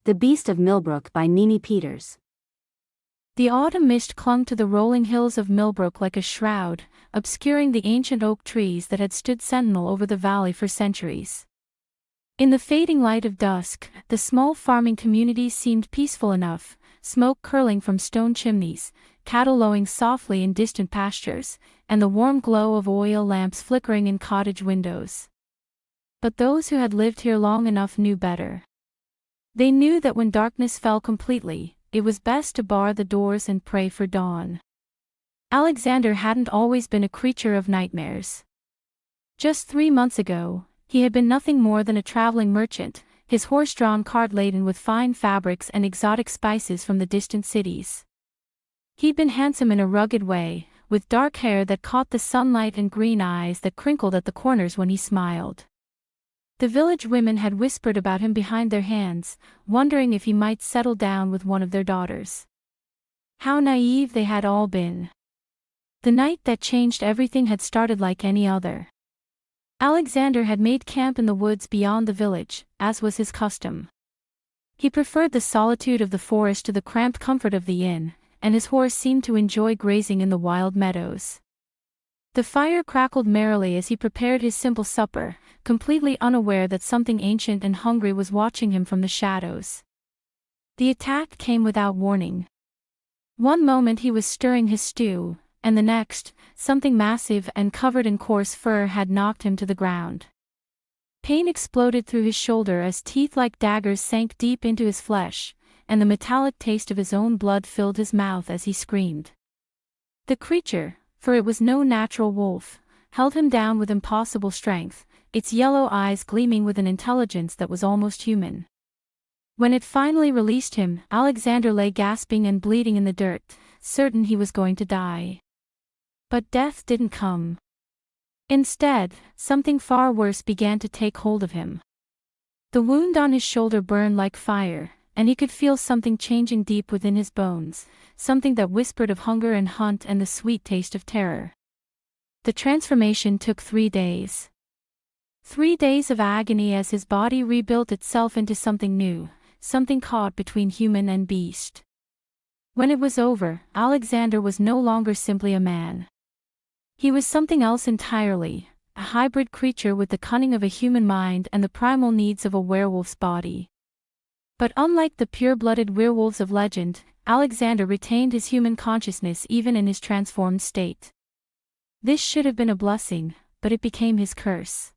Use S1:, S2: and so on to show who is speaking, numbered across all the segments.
S1: The Beast of Millbrook by Mimi Peters.
S2: The autumn mist clung to the rolling hills of Millbrook like a shroud, obscuring the ancient oak trees that had stood sentinel over the valley for centuries. In the fading light of dusk, the small farming community seemed peaceful enough, smoke curling from stone chimneys, cattle lowing softly in distant pastures, and the warm glow of oil lamps flickering in cottage windows. But those who had lived here long enough knew better. They knew that when darkness fell completely, it was best to bar the doors and pray for dawn. Alexander hadn't always been a creature of nightmares. Just 3 months ago, he had been nothing more than a traveling merchant, his horse-drawn cart laden with fine fabrics and exotic spices from the distant cities. He'd been handsome in a rugged way, with dark hair that caught the sunlight and green eyes that crinkled at the corners when he smiled. The village women had whispered about him behind their hands, wondering if he might settle down with one of their daughters. How naive they had all been. The night that changed everything had started like any other. Alexander had made camp in the woods beyond the village, as was his custom. He preferred the solitude of the forest to the cramped comfort of the inn, and his horse seemed to enjoy grazing in the wild meadows. The fire crackled merrily as he prepared his simple supper, completely unaware that something ancient and hungry was watching him from the shadows. The attack came without warning. One moment he was stirring his stew, and the next, something massive and covered in coarse fur had knocked him to the ground. Pain exploded through his shoulder as teeth like daggers sank deep into his flesh, and the metallic taste of his own blood filled his mouth as he screamed. The creature, for it was no natural wolf, held him down with impossible strength, its yellow eyes gleaming with an intelligence that was almost human. When it finally released him, Alexander lay gasping and bleeding in the dirt, certain he was going to die. But death didn't come. Instead, something far worse began to take hold of him. The wound on his shoulder burned like fire, and he could feel something changing deep within his bones, something that whispered of hunger and hunt and the sweet taste of terror. The transformation took 3 days. 3 days of agony as his body rebuilt itself into something new, something caught between human and beast. When it was over, Alexander was no longer simply a man. He was something else entirely, a hybrid creature with the cunning of a human mind and the primal needs of a werewolf's body. But unlike the pure-blooded werewolves of legend, Alexander retained his human consciousness even in his transformed state. This should have been a blessing, but it became his curse.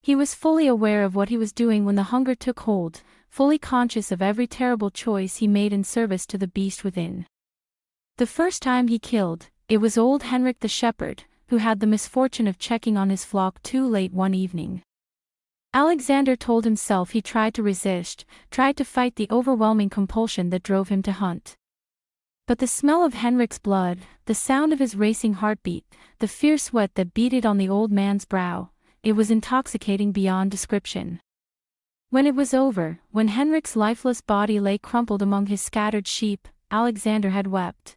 S2: He was fully aware of what he was doing when the hunger took hold, fully conscious of every terrible choice he made in service to the beast within. The first time he killed, it was old Henrik the shepherd, who had the misfortune of checking on his flock too late one evening. Alexander told himself he tried to resist, tried to fight the overwhelming compulsion that drove him to hunt. But the smell of Henrik's blood, the sound of his racing heartbeat, the fierce sweat that beaded on the old man's brow, it was intoxicating beyond description. When it was over, when Henrik's lifeless body lay crumpled among his scattered sheep, Alexander had wept.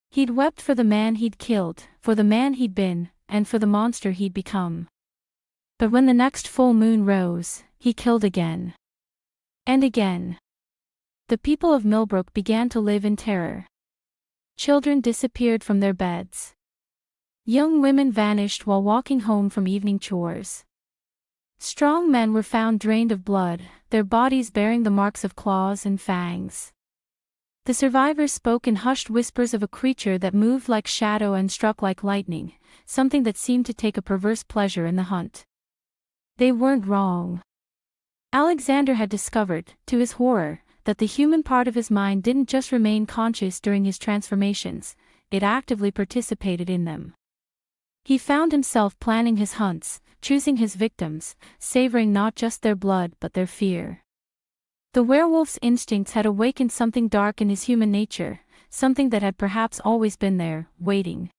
S2: He'd wept for the man he'd killed, for the man he'd been, and for the monster he'd become. But when the next full moon rose, he killed again. And again. The people of Millbrook began to live in terror. Children disappeared from their beds. Young women vanished while walking home from evening chores. Strong men were found drained of blood, their bodies bearing the marks of claws and fangs. The survivors spoke in hushed whispers of a creature that moved like shadow and struck like lightning, something that seemed to take a perverse pleasure in the hunt. They weren't wrong. Alexander had discovered, to his horror, that the human part of his mind didn't just remain conscious during his transformations, it actively participated in them. He found himself planning his hunts, choosing his victims, savoring not just their blood but their fear. The werewolf's instincts had awakened something dark in his human nature, something that had perhaps always been there, waiting.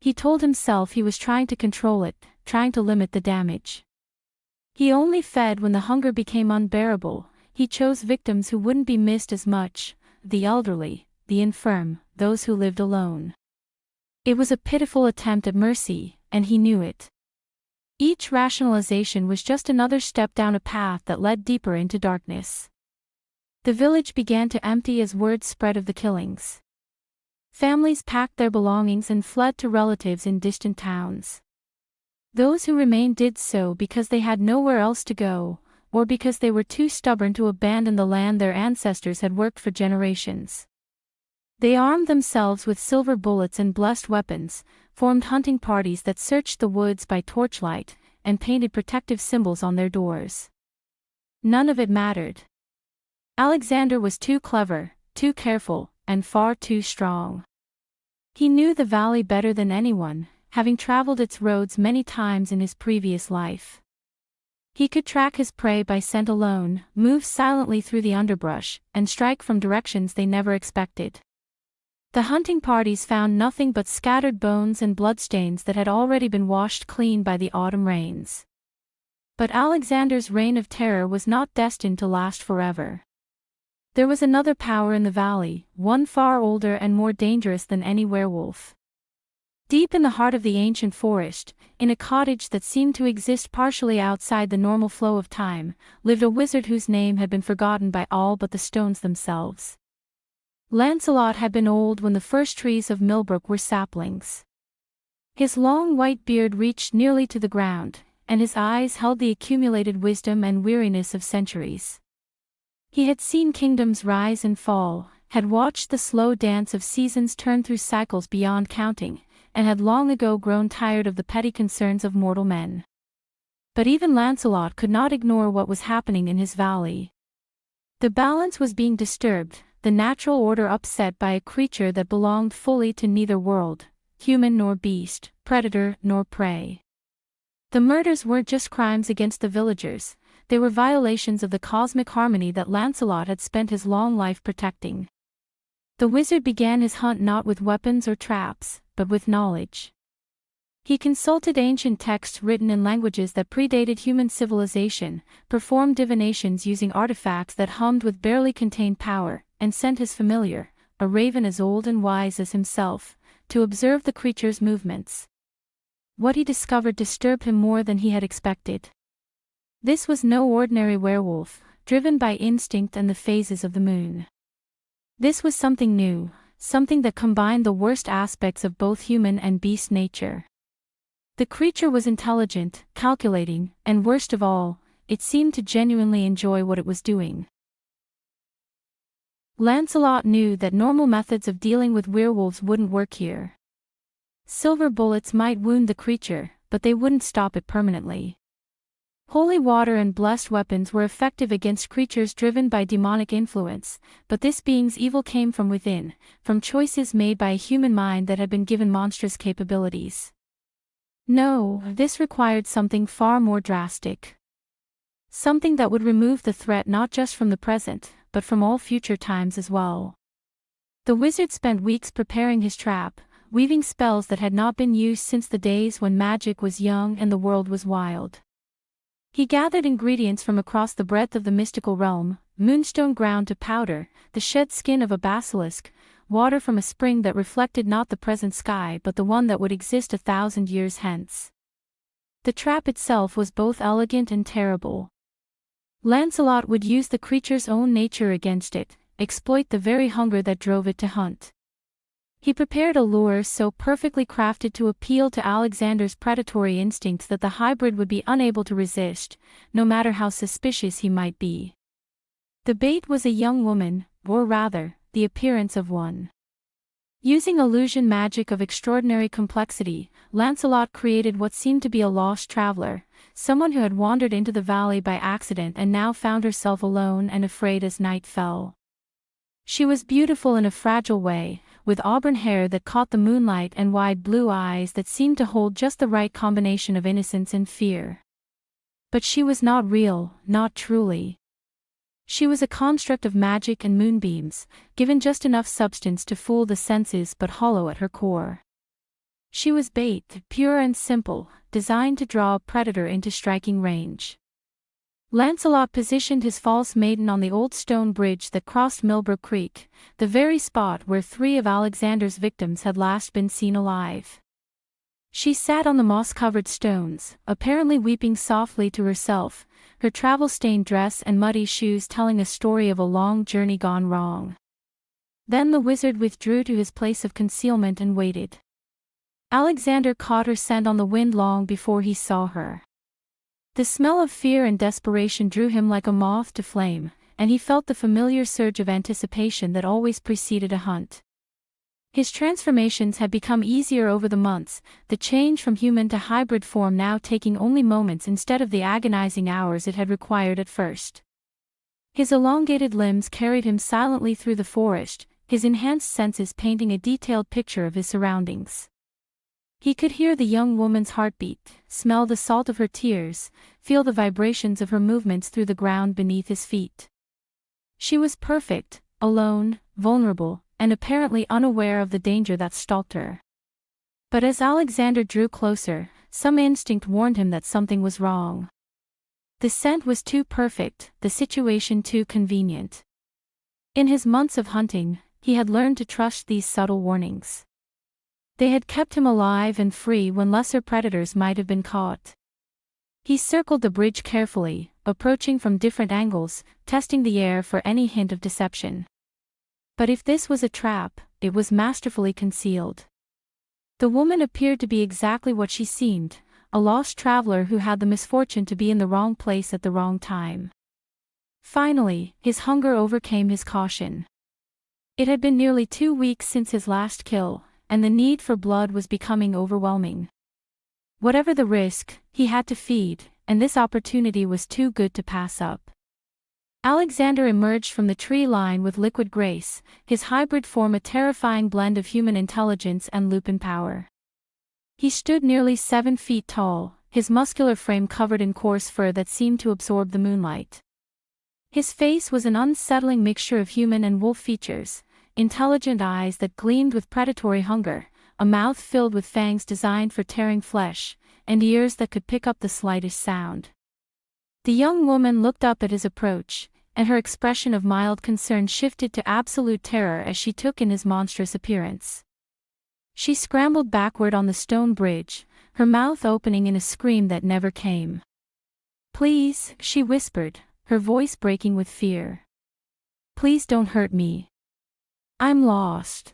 S2: He told himself he was trying to control it, trying to limit the damage. He only fed when the hunger became unbearable. He chose victims who wouldn't be missed as much, the elderly, the infirm, those who lived alone. It was a pitiful attempt at mercy, and he knew it. Each rationalization was just another step down a path that led deeper into darkness. The village began to empty as word spread of the killings. Families packed their belongings and fled to relatives in distant towns. Those who remained did so because they had nowhere else to go, or because they were too stubborn to abandon the land their ancestors had worked for generations. They armed themselves with silver bullets and blessed weapons, formed hunting parties that searched the woods by torchlight, and painted protective symbols on their doors. None of it mattered. Alexander was too clever, too careful, and far too strong. He knew the valley better than anyone, having traveled its roads many times in his previous life. He could track his prey by scent alone, move silently through the underbrush, and strike from directions they never expected. The hunting parties found nothing but scattered bones and bloodstains that had already been washed clean by the autumn rains. But Alexander's reign of terror was not destined to last forever. There was another power in the valley, one far older and more dangerous than any werewolf. Deep in the heart of the ancient forest, in a cottage that seemed to exist partially outside the normal flow of time, lived a wizard whose name had been forgotten by all but the stones themselves. Lancelot had been old when the first trees of Millbrook were saplings. His long white beard reached nearly to the ground, and his eyes held the accumulated wisdom and weariness of centuries. He had seen kingdoms rise and fall, had watched the slow dance of seasons turn through cycles beyond counting, and had long ago grown tired of the petty concerns of mortal men. But even Lancelot could not ignore what was happening in his valley. The balance was being disturbed, the natural order upset by a creature that belonged fully to neither world, human nor beast, predator nor prey. The murders weren't just crimes against the villagers, they were violations of the cosmic harmony that Lancelot had spent his long life protecting. The wizard began his hunt not with weapons or traps, but with knowledge. He consulted ancient texts written in languages that predated human civilization, performed divinations using artifacts that hummed with barely contained power, and sent his familiar, a raven as old and wise as himself, to observe the creature's movements. What he discovered disturbed him more than he had expected. This was no ordinary werewolf, driven by instinct and the phases of the moon. This was something new, something that combined the worst aspects of both human and beast nature. The creature was intelligent, calculating, and worst of all, it seemed to genuinely enjoy what it was doing. Lancelot knew that normal methods of dealing with werewolves wouldn't work here. Silver bullets might wound the creature, but they wouldn't stop it permanently. Holy water and blessed weapons were effective against creatures driven by demonic influence, but this being's evil came from within, from choices made by a human mind that had been given monstrous capabilities. No, this required something far more drastic. Something that would remove the threat not just from the present, but from all future times as well. The wizard spent weeks preparing his trap, weaving spells that had not been used since the days when magic was young and the world was wild. He gathered ingredients from across the breadth of the mystical realm, moonstone ground to powder, the shed skin of a basilisk, water from a spring that reflected not the present sky but the one that would exist 1,000 years hence. The trap itself was both elegant and terrible. Lancelot would use the creature's own nature against it, exploit the very hunger that drove it to hunt. He prepared a lure so perfectly crafted to appeal to Alexander's predatory instincts that the hybrid would be unable to resist, no matter how suspicious he might be. The bait was a young woman, or rather, the appearance of one. Using illusion magic of extraordinary complexity, Lancelot created what seemed to be a lost traveler, someone who had wandered into the valley by accident and now found herself alone and afraid as night fell. She was beautiful in a fragile way, with auburn hair that caught the moonlight and wide blue eyes that seemed to hold just the right combination of innocence and fear. But she was not real, not truly. She was a construct of magic and moonbeams, given just enough substance to fool the senses but hollow at her core. She was bait, pure and simple, designed to draw a predator into striking range. Lancelot positioned his false maiden on the old stone bridge that crossed Millbrook Creek, the very spot where 3 of Alexander's victims had last been seen alive. She sat on the moss-covered stones, apparently weeping softly to herself, her travel-stained dress and muddy shoes telling a story of a long journey gone wrong. Then the wizard withdrew to his place of concealment and waited. Alexander caught her scent on the wind long before he saw her. The smell of fear and desperation drew him like a moth to flame, and he felt the familiar surge of anticipation that always preceded a hunt. His transformations had become easier over the months, the change from human to hybrid form now taking only moments instead of the agonizing hours it had required at first. His elongated limbs carried him silently through the forest, his enhanced senses painting a detailed picture of his surroundings. He could hear the young woman's heartbeat, smell the salt of her tears, feel the vibrations of her movements through the ground beneath his feet. She was perfect, alone, vulnerable, and apparently unaware of the danger that stalked her. But as Alexander drew closer, some instinct warned him that something was wrong. The scent was too perfect, the situation too convenient. In his months of hunting, he had learned to trust these subtle warnings. They had kept him alive and free when lesser predators might have been caught. He circled the bridge carefully, approaching from different angles, testing the air for any hint of deception. But if this was a trap, it was masterfully concealed. The woman appeared to be exactly what she seemed, a lost traveler who had the misfortune to be in the wrong place at the wrong time. Finally, his hunger overcame his caution. It had been nearly 2 weeks since his last kill, and the need for blood was becoming overwhelming. Whatever the risk, he had to feed, and this opportunity was too good to pass up. Alexander emerged from the tree line with liquid grace, his hybrid form a terrifying blend of human intelligence and lupin power. He stood nearly 7 feet tall, his muscular frame covered in coarse fur that seemed to absorb the moonlight. His face was an unsettling mixture of human and wolf features, intelligent eyes that gleamed with predatory hunger, a mouth filled with fangs designed for tearing flesh, and ears that could pick up the slightest sound. The young woman looked up at his approach, and her expression of mild concern shifted to absolute terror as she took in his monstrous appearance. She scrambled backward on the stone bridge, her mouth opening in a scream that never came. "Please," she whispered, her voice breaking with fear. "Please don't hurt me. I'm lost.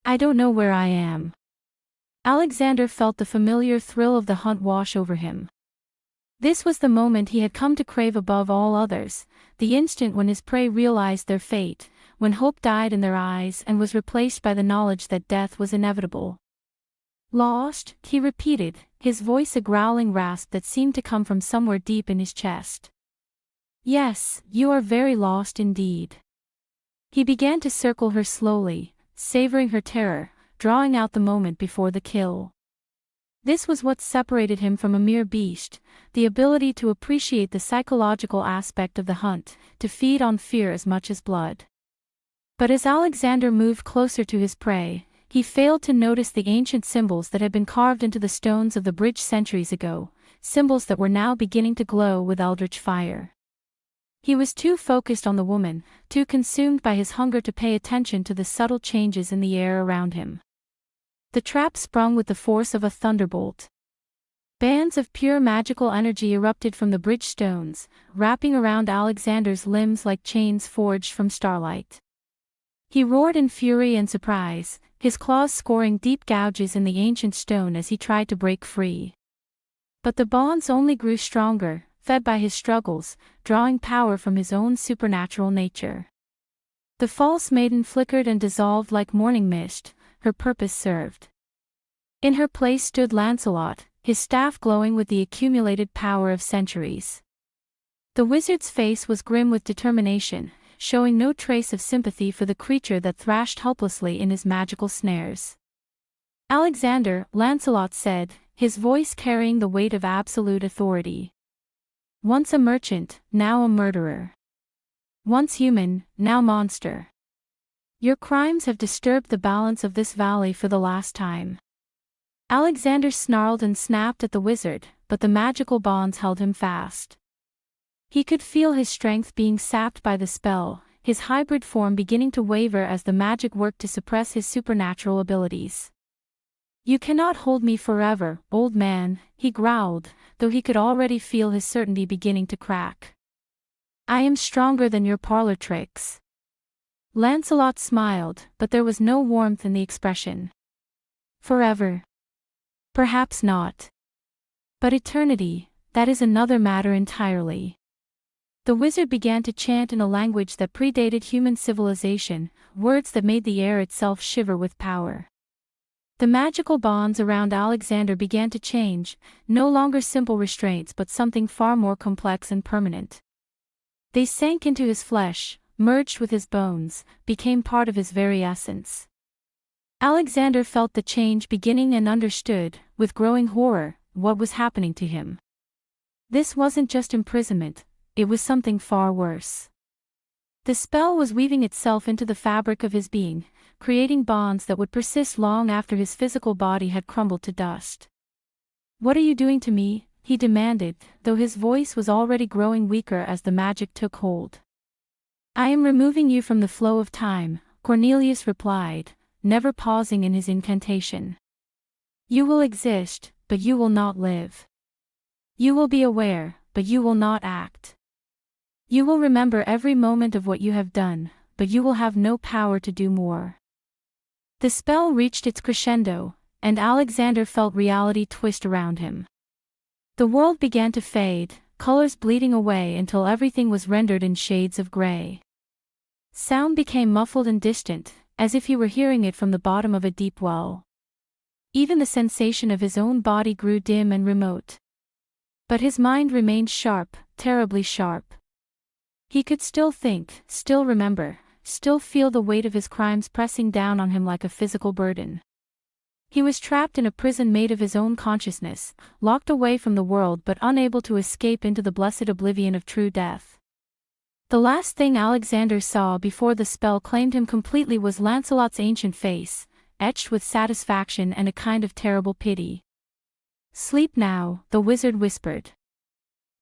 S2: I don't know where I am." Alexander felt the familiar thrill of the hunt wash over him. This was the moment he had come to crave above all others, the instant when his prey realized their fate, when hope died in their eyes and was replaced by the knowledge that death was inevitable. "Lost," he repeated, his voice a growling rasp that seemed to come from somewhere deep in his chest. "Yes, you are very lost indeed." He began to circle her slowly, savoring her terror, drawing out the moment before the kill. This was what separated him from a mere beast, the ability to appreciate the psychological aspect of the hunt, to feed on fear as much as blood. But as Alexander moved closer to his prey, he failed to notice the ancient symbols that had been carved into the stones of the bridge centuries ago, symbols that were now beginning to glow with eldritch fire. He was too focused on the woman, too consumed by his hunger to pay attention to the subtle changes in the air around him. The trap sprung with the force of a thunderbolt. Bands of pure magical energy erupted from the bridge stones, wrapping around Alexander's limbs like chains forged from starlight. He roared in fury and surprise, his claws scoring deep gouges in the ancient stone as he tried to break free. But the bonds only grew stronger, fed by his struggles, drawing power from his own supernatural nature. The false maiden flickered and dissolved like morning mist, her purpose served. In her place stood Lancelot, his staff glowing with the accumulated power of centuries. The wizard's face was grim with determination, showing no trace of sympathy for the creature that thrashed helplessly in his magical snares. "Alexander," Lancelot said, his voice carrying the weight of absolute authority. "Once a merchant, now a murderer. Once human, now monster. Your crimes have disturbed the balance of this valley for the last time." Alexander snarled and snapped at the wizard, but the magical bonds held him fast. He could feel his strength being sapped by the spell, his hybrid form beginning to waver as the magic worked to suppress his supernatural abilities. You cannot hold me forever, old man, he growled, though he could already feel his certainty beginning to crack. I am stronger than your parlor tricks. Lancelot smiled, but there was no warmth in the expression. Forever? Perhaps not. But eternity, that is another matter entirely. The wizard began to chant in a language that predated human civilization, words that made the air itself shiver with power. The magical bonds around Alexander began to change, no longer simple restraints but something far more complex and permanent. They sank into his flesh, merged with his bones, became part of his very essence. Alexander felt the change beginning and understood, with growing horror, what was happening to him. This wasn't just imprisonment, it was something far worse. The spell was weaving itself into the fabric of his being, creating bonds that would persist long after his physical body had crumbled to dust. What are you doing to me? He demanded, though his voice was already growing weaker as the magic took hold. I am removing you from the flow of time, Cornelius replied, never pausing in his incantation. You will exist, but you will not live. You will be aware, but you will not act. You will remember every moment of what you have done, but you will have no power to do more. The spell reached its crescendo, and Alexander felt reality twist around him. The world began to fade, colors bleeding away until everything was rendered in shades of gray. Sound became muffled and distant, as if he were hearing it from the bottom of a deep well. Even the sensation of his own body grew dim and remote. But his mind remained sharp, terribly sharp. He could still think, still remember, still feel the weight of his crimes pressing down on him like a physical burden. He was trapped in a prison made of his own consciousness, locked away from the world but unable to escape into the blessed oblivion of true death. The last thing Alexander saw before the spell claimed him completely was Lancelot's ancient face, etched with satisfaction and a kind of terrible pity. Sleep now, the wizard whispered.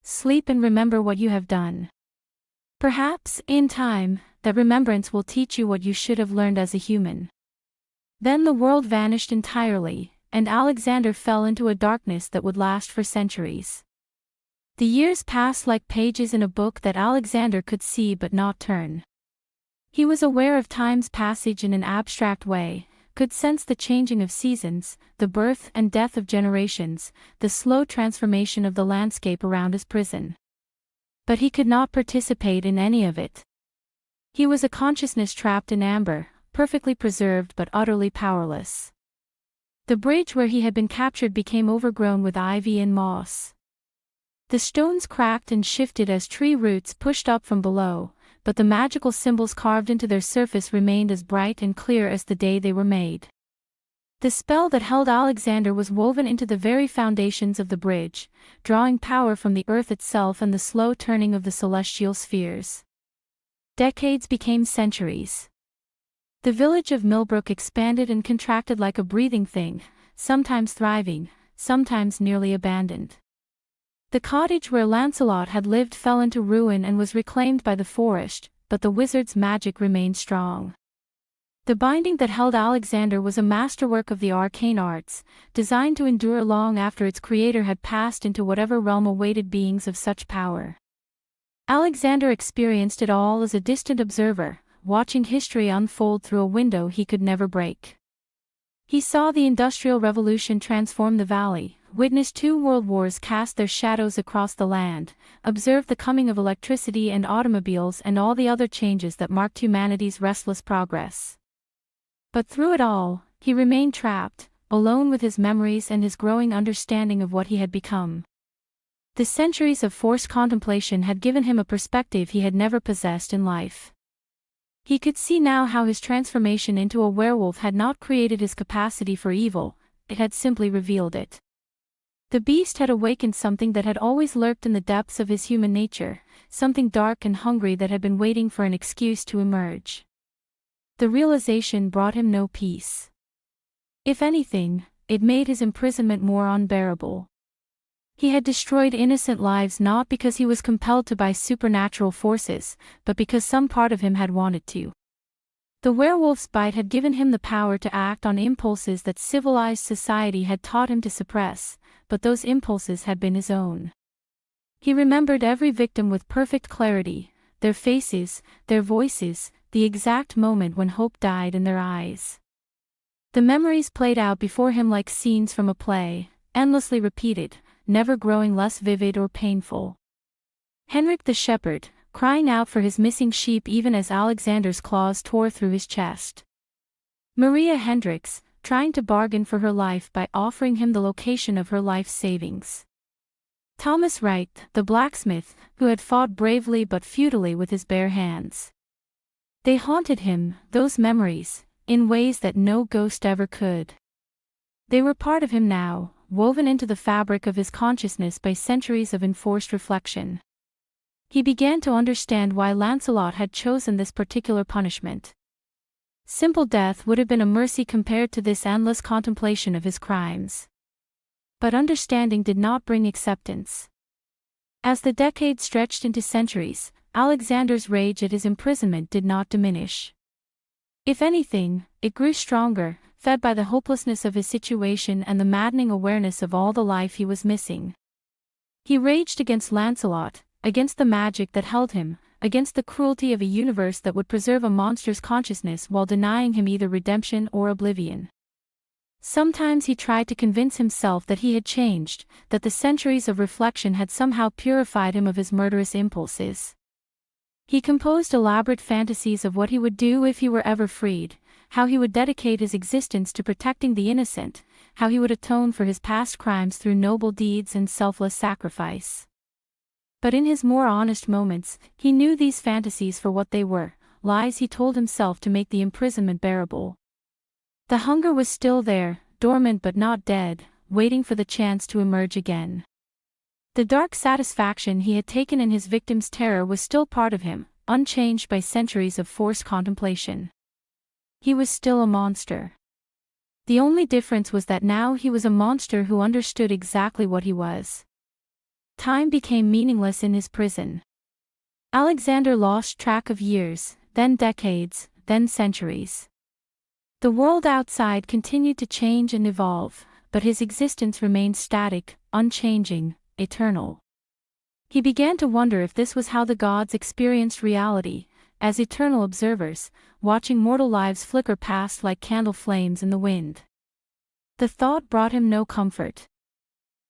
S2: Sleep and remember what you have done. Perhaps, in time, that remembrance will teach you what you should have learned as a human. Then the world vanished entirely, and Alexander fell into a darkness that would last for centuries. The years passed like pages in a book that Alexander could see but not turn. He was aware of time's passage in an abstract way, could sense the changing of seasons, the birth and death of generations, the slow transformation of the landscape around his prison. But he could not participate in any of it. He was a consciousness trapped in amber, perfectly preserved but utterly powerless. The bridge where he had been captured became overgrown with ivy and moss. The stones cracked and shifted as tree roots pushed up from below, but the magical symbols carved into their surface remained as bright and clear as the day they were made. The spell that held Alexander was woven into the very foundations of the bridge, drawing power from the earth itself and the slow turning of the celestial spheres. Decades became centuries. The village of Millbrook expanded and contracted like a breathing thing, sometimes thriving, sometimes nearly abandoned. The cottage where Lancelot had lived fell into ruin and was reclaimed by the forest, but the wizard's magic remained strong. The binding that held Alexander was a masterwork of the arcane arts, designed to endure long after its creator had passed into whatever realm awaited beings of such power. Alexander experienced it all as a distant observer, watching history unfold through a window he could never break. He saw the Industrial Revolution transform the valley, witnessed 2 world wars cast their shadows across the land, observed the coming of electricity and automobiles and all the other changes that marked humanity's restless progress. But through it all, he remained trapped, alone with his memories and his growing understanding of what he had become. The centuries of forced contemplation had given him a perspective he had never possessed in life. He could see now how his transformation into a werewolf had not created his capacity for evil, it had simply revealed it. The beast had awakened something that had always lurked in the depths of his human nature, something dark and hungry that had been waiting for an excuse to emerge. The realization brought him no peace. If anything, it made his imprisonment more unbearable. He had destroyed innocent lives not because he was compelled to by supernatural forces, but because some part of him had wanted to. The werewolf's bite had given him the power to act on impulses that civilized society had taught him to suppress, but those impulses had been his own. He remembered every victim with perfect clarity, their faces, their voices, the exact moment when hope died in their eyes. The memories played out before him like scenes from a play, endlessly repeated, never growing less vivid or painful. Henrik the shepherd, crying out for his missing sheep even as Alexander's claws tore through his chest. Maria Hendricks, trying to bargain for her life by offering him the location of her life's savings. Thomas Wright, the blacksmith, who had fought bravely but futilely with his bare hands. They haunted him, those memories, in ways that no ghost ever could. They were part of him now, woven into the fabric of his consciousness by centuries of enforced reflection. He began to understand why Lancelot had chosen this particular punishment. Simple death would have been a mercy compared to this endless contemplation of his crimes. But understanding did not bring acceptance. As the decades stretched into centuries, Alexander's rage at his imprisonment did not diminish. If anything, it grew stronger, fed by the hopelessness of his situation and the maddening awareness of all the life he was missing. He raged against Lancelot, against the magic that held him, against the cruelty of a universe that would preserve a monster's consciousness while denying him either redemption or oblivion. Sometimes he tried to convince himself that he had changed, that the centuries of reflection had somehow purified him of his murderous impulses. He composed elaborate fantasies of what he would do if he were ever freed, how he would dedicate his existence to protecting the innocent, how he would atone for his past crimes through noble deeds and selfless sacrifice. But in his more honest moments, he knew these fantasies for what they were, lies he told himself to make the imprisonment bearable. The hunger was still there, dormant but not dead, waiting for the chance to emerge again. The dark satisfaction he had taken in his victim's terror was still part of him, unchanged by centuries of forced contemplation. He was still a monster. The only difference was that now he was a monster who understood exactly what he was. Time became meaningless in his prison. Alexander lost track of years, then decades, then centuries. The world outside continued to change and evolve, but his existence remained static, unchanging, eternal. He began to wonder if this was how the gods experienced reality, as eternal observers, watching mortal lives flicker past like candle flames in the wind. The thought brought him no comfort.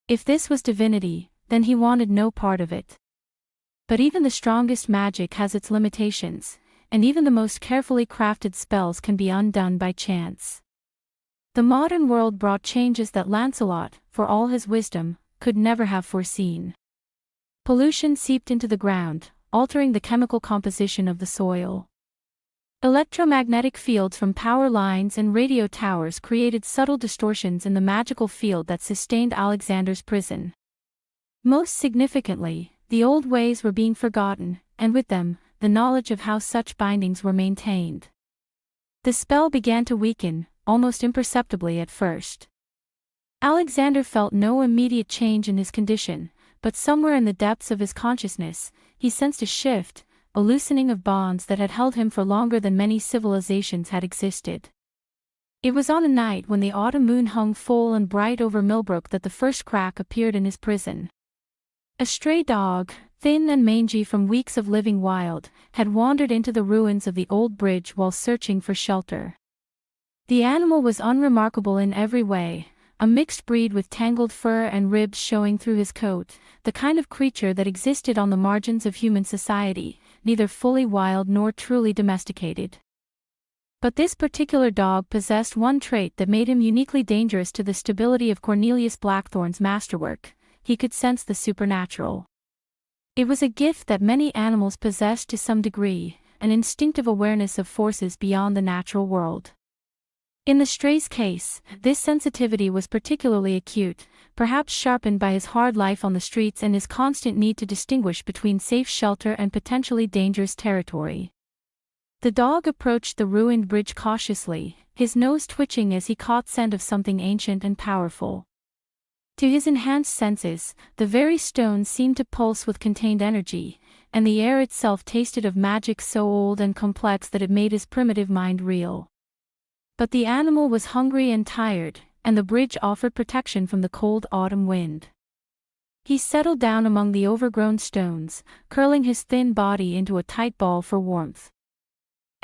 S2: If this was divinity, then he wanted no part of it. But even the strongest magic has its limitations, and even the most carefully crafted spells can be undone by chance. The modern world brought changes that Lancelot, for all his wisdom, could never have foreseen. Pollution seeped into the ground, altering the chemical composition of the soil. Electromagnetic fields from power lines and radio towers created subtle distortions in the magical field that sustained Alexander's prison. Most significantly, the old ways were being forgotten, and with them, the knowledge of how such bindings were maintained. The spell began to weaken, almost imperceptibly at first. Alexander felt no immediate change in his condition, but somewhere in the depths of his consciousness, he sensed a shift, a loosening of bonds that had held him for longer than many civilizations had existed. It was on a night when the autumn moon hung full and bright over Millbrook that the first crack appeared in his prison. A stray dog, thin and mangy from weeks of living wild, had wandered into the ruins of the old bridge while searching for shelter. The animal was unremarkable in every way, a mixed breed with tangled fur and ribs showing through his coat, the kind of creature that existed on the margins of human society, neither fully wild nor truly domesticated. But this particular dog possessed one trait that made him uniquely dangerous to the stability of Cornelius Blackthorne's masterwork: he could sense the supernatural. It was a gift that many animals possessed to some degree, an instinctive awareness of forces beyond the natural world. In the stray's case, this sensitivity was particularly acute, perhaps sharpened by his hard life on the streets and his constant need to distinguish between safe shelter and potentially dangerous territory. The dog approached the ruined bridge cautiously, his nose twitching as he caught scent of something ancient and powerful. To his enhanced senses, the very stones seemed to pulse with contained energy, and the air itself tasted of magic so old and complex that it made his primitive mind reel. But the animal was hungry and tired, and the bridge offered protection from the cold autumn wind. He settled down among the overgrown stones, curling his thin body into a tight ball for warmth.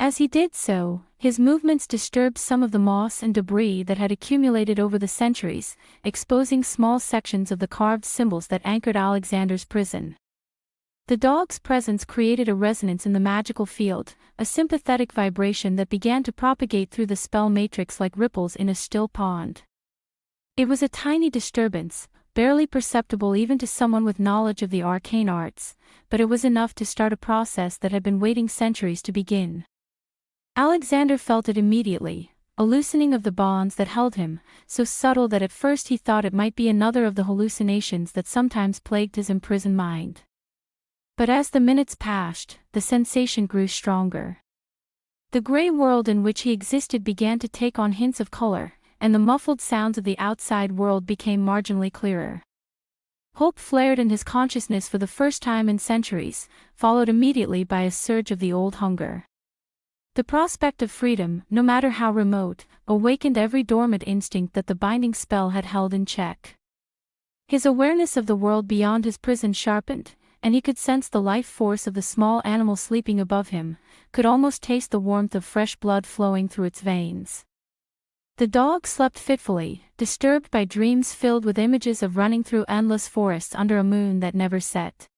S2: As he did so, his movements disturbed some of the moss and debris that had accumulated over the centuries, exposing small sections of the carved symbols that anchored Alexander's prison. The dog's presence created a resonance in the magical field, a sympathetic vibration that began to propagate through the spell matrix like ripples in a still pond. It was a tiny disturbance, barely perceptible even to someone with knowledge of the arcane arts, but it was enough to start a process that had been waiting centuries to begin. Alexander felt it immediately, a loosening of the bonds that held him, so subtle that at first he thought it might be another of the hallucinations that sometimes plagued his imprisoned mind. But as the minutes passed, the sensation grew stronger. The gray world in which he existed began to take on hints of color, and the muffled sounds of the outside world became marginally clearer. Hope flared in his consciousness for the first time in centuries, followed immediately by a surge of the old hunger. The prospect of freedom, no matter how remote, awakened every dormant instinct that the binding spell had held in check. His awareness of the world beyond his prison sharpened, and he could sense the life force of the small animal sleeping above him, could almost taste the warmth of fresh blood flowing through its veins. The dog slept fitfully, disturbed by dreams filled with images of running through endless forests under a moon that never set.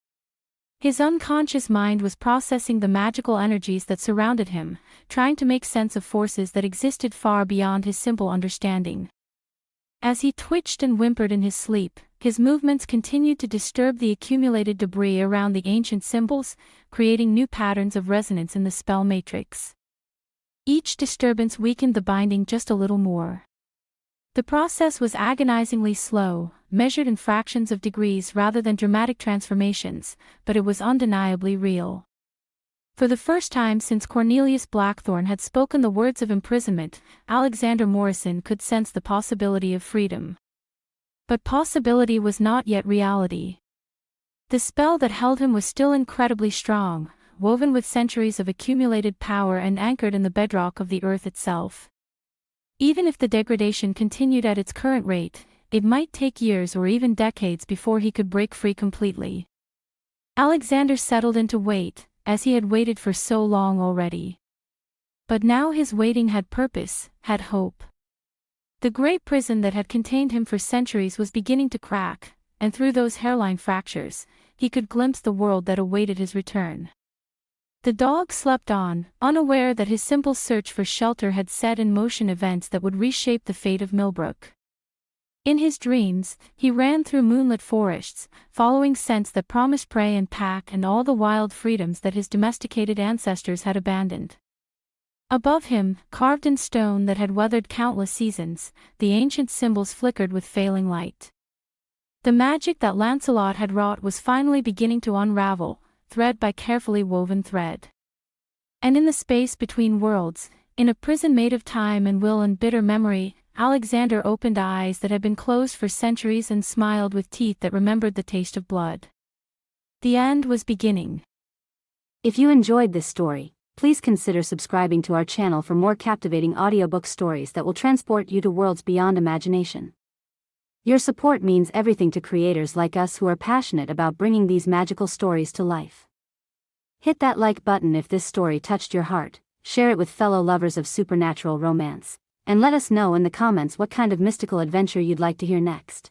S2: His unconscious mind was processing the magical energies that surrounded him, trying to make sense of forces that existed far beyond his simple understanding. As he twitched and whimpered in his sleep, his movements continued to disturb the accumulated debris around the ancient symbols, creating new patterns of resonance in the spell matrix. Each disturbance weakened the binding just a little more. The process was agonizingly slow, measured in fractions of degrees rather than dramatic transformations, but it was undeniably real. For the first time since Cornelius Blackthorne had spoken the words of imprisonment, Alexander Morrison could sense the possibility of freedom. But possibility was not yet reality. The spell that held him was still incredibly strong, woven with centuries of accumulated power and anchored in the bedrock of the earth itself. Even if the degradation continued at its current rate, it might take years or even decades before he could break free completely. Alexander settled into wait, as he had waited for so long already. But now his waiting had purpose, had hope. The great prison that had contained him for centuries was beginning to crack, and through those hairline fractures, he could glimpse the world that awaited his return. The dog slept on, unaware that his simple search for shelter had set in motion events that would reshape the fate of Millbrook. In his dreams, he ran through moonlit forests, following scents that promised prey and pack and all the wild freedoms that his domesticated ancestors had abandoned. Above him, carved in stone that had weathered countless seasons, the ancient symbols flickered with failing light. The magic that Lancelot had wrought was finally beginning to unravel, thread by carefully woven thread. And in the space between worlds, in a prison made of time and will and bitter memory, Alexander opened eyes that had been closed for centuries and smiled with teeth that remembered the taste of blood. The end was beginning.
S1: If you enjoyed this story, please consider subscribing to our channel for more captivating audiobook stories that will transport you to worlds beyond imagination. Your support means everything to creators like us who are passionate about bringing these magical stories to life. Hit that like button if this story touched your heart, share it with fellow lovers of supernatural romance, and let us know in the comments what kind of mystical adventure you'd like to hear next.